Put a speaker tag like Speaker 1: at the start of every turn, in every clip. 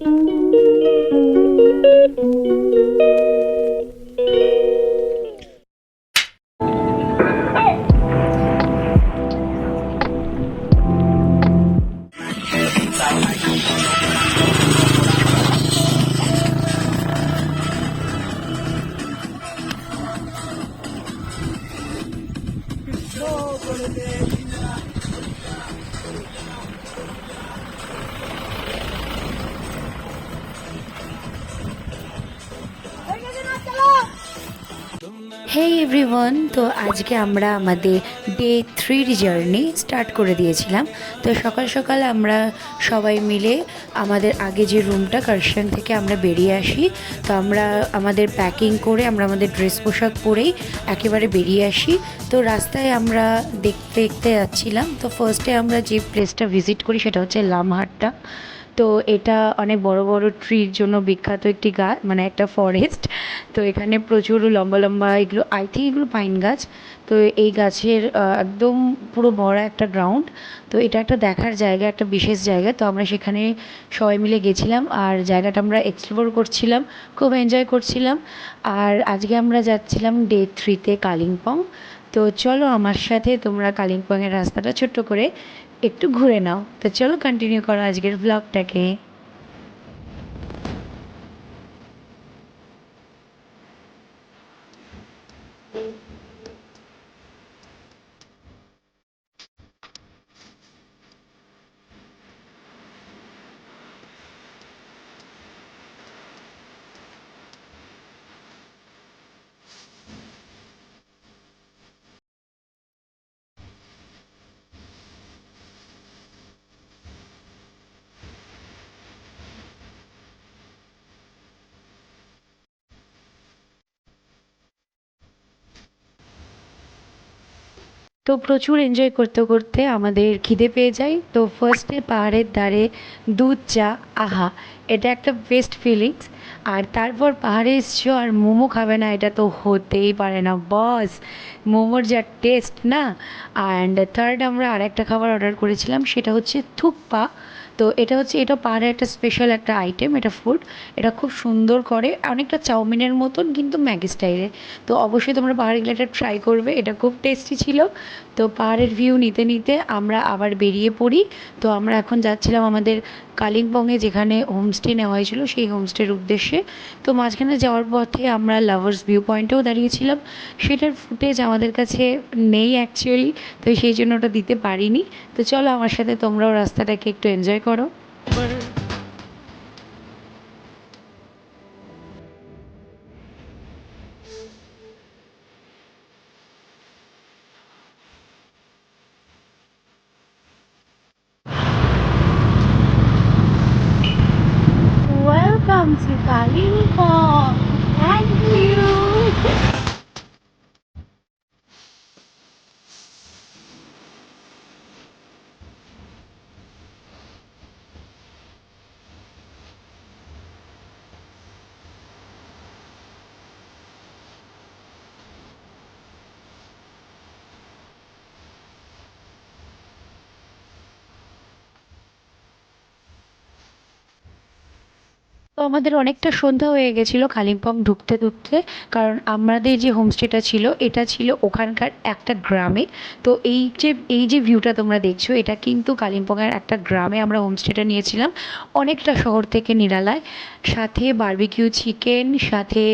Speaker 1: হে everyone, তো আজকে আমরা আমাদের ডে 3 জার্নি স্টার্ট করে দিয়েছিলাম। তো সকাল সকাল আমরা সবাই মিলে আমাদের আগে যে রুমটা কার্শন থেকে আমরা বেরিয়ে আসি। তো আমরা আমাদের প্যাকিং করে আমরা আমাদের ড্রেস পোশাক পরেই একেবারে বেরিয়ে আসি। তো রাস্তায় আমরা দেখতে দেখতে যাচ্ছিলাম। তো ফার্স্টে আমরা যে প্লেসটা ভিজিট করি সেটা হচ্ছে লামহাট্টা। তো এটা অনেক বড় বড় ট্রির জন্য বিখ্যাত একটি গাছ, মানে একটা ফরেস্ট। তো এখানে প্রচুর লম্বা লম্বা এগুলো, আই থিঙ্ক এগুলো পাইন গাছ। তো এই গাছের একদম পুরো ভরা একটা গ্রাউন্ড। তো এটা একটা দেখার জায়গা, একটা বিশেষ জায়গা। তো আমরা সেখানে সবাই মিলে গেছিলাম আর জায়গাটা আমরা এক্সপ্লোর করছিলাম, খুব এনজয় করছিলাম। আর আজকে আমরা যাচ্ছিলাম ডে 3-তে কালিম্পং। তো চলো আমার সাথে তোমরা কালিম্পংয়ের রাস্তাটা ছোট্ট করে একটু ঘুরে নাও। তো চলো কন্টিনিউ করো আজকের ব্লগটাকে। তো প্রচুর এনজয় করতে করতে আমাদের খিদে পেয়ে যায়। তো ফার্স্টে পাহাড়ের ধারে দুধ চা, আহা, এটা একটা বেস্ট ফিলিংস। আর তারপর পাহাড়ে এসছো আর মোমো খাবে না, এটা তো হতেই পারে না বস। মোমোর যা টেস্ট না। অ্যান্ড থার্ড আমরা আরেকটা খাবার অর্ডার করেছিলাম, সেটা হচ্ছে থুকপা। তো এটা হচ্ছে, এটা পাহাড়ের একটা স্পেশাল একটা আইটেম, এটা ফুড। এটা খুব সুন্দর করে, অনেকটা চাউমিনের মতন কিন্তু ম্যাগি স্টাইলে। তো অবশ্যই তোমরা পাহাড়ে গেলে এটা ট্রাই করবে, এটা খুব টেস্টি ছিল। তো পাহাড়ের ভিউ নিতে নিতে আমরা আবার বেরিয়ে পড়ি। তো আমরা এখন যাচ্ছিলাম আমাদের কালিম্পংয়ে যেখানে হোমস্টে নেওয়া হয়েছিল সেই হোমস্টের উদ্দেশ্যে। তো মাঝখানে যাওয়ার পথে আমরা লাভার্স ভিউ পয়েন্টেও দাঁড়িয়েছিলাম। সেটার ফুটেজ আমাদের কাছে নেই অ্যাকচুয়ালি, তো সেই জন্য ওটা দিতে পারিনি। তো চলো আমার সাথে তোমরাও রাস্তাটাকে একটু এনজয় করো। Welcome to Kalimpong. Thank you. তো আমাদের অনেকটা সন্ধ্যা হয়ে গেছিলো কালিম্পং ঢুকতে ঢুকতে। কারণ আমাদের যে হোমস্টেটা ছিল এটা ছিল ওখানকার একটা গ্রামে। তো এই যে ভিউটা তোমরা দেখছো, এটা কিন্তু কালিম্পংয়ের একটা গ্রামে আমরা হোমস্টেটা নিয়েছিলাম, অনেকটা শহর থেকে নিরালায়। সাথে বারবিকিউ চিকেন, সাথে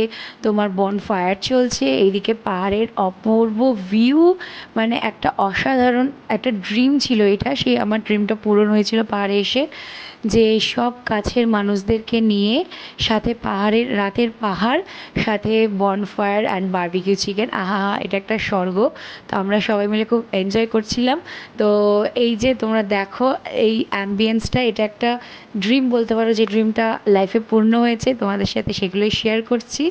Speaker 1: তোমার বনফায়ার চলছে, এইদিকে পাহাড়ের অপূর্ব ভিউ। মানে একটা অসাধারণ একটা ড্রিম ছিল এটা, সেই আমার ড্রিমটা পূরণ হয়েছিল পাহাড়ে এসে। যে সব কাছের মানুষদেরকে নিয়ে, সাথে পাহাড়ের রাতের পাহাড়, সাথে বনফায়ার অ্যান্ড বারবিকিউ চিকেন, আহা হা, এটা একটা স্বর্গ। তো আমরা সবাই মিলে খুব এনজয় করছিলাম। তো এই যে তোমরা দেখো এই অ্যাম্বিয়েন্সটা, এটা একটা ড্রিম বলতে পারো, যে ড্রিমটা লাইফে পূর্ণ হয়েছে, তোমাদের সাথে সেগুলোই শেয়ার করছি।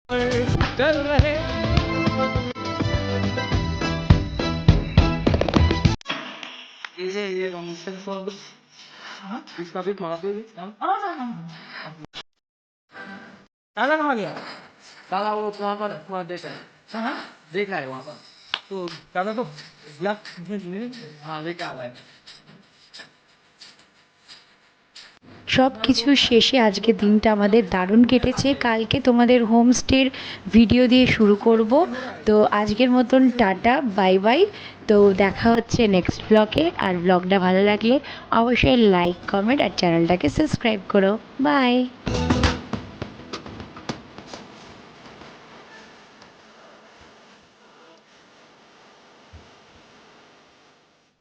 Speaker 2: चल रहे ये इसका भी माफी दादा कहाँ गया दादा वो वहाँ पर वहाँ देख रहा है वहाँ पर तो दादा तो हाँ देखा हुआ है
Speaker 1: সব কিছু শেষে আজকে দিনটা আমাদের দারুণ কেটেছে। কালকে তোমাদের হোমস্টের ভিডিও দিয়ে শুরু করব। তো আজকের মতন টাটা, বাই বাই। তো দেখা হচ্ছে নেক্সট ব্লগে। আর ব্লগটা ভালো লাগলে অবশ্যই লাইক, কমেন্ট আর চ্যানেলটাকে সাবস্ক্রাইব করো। বাই।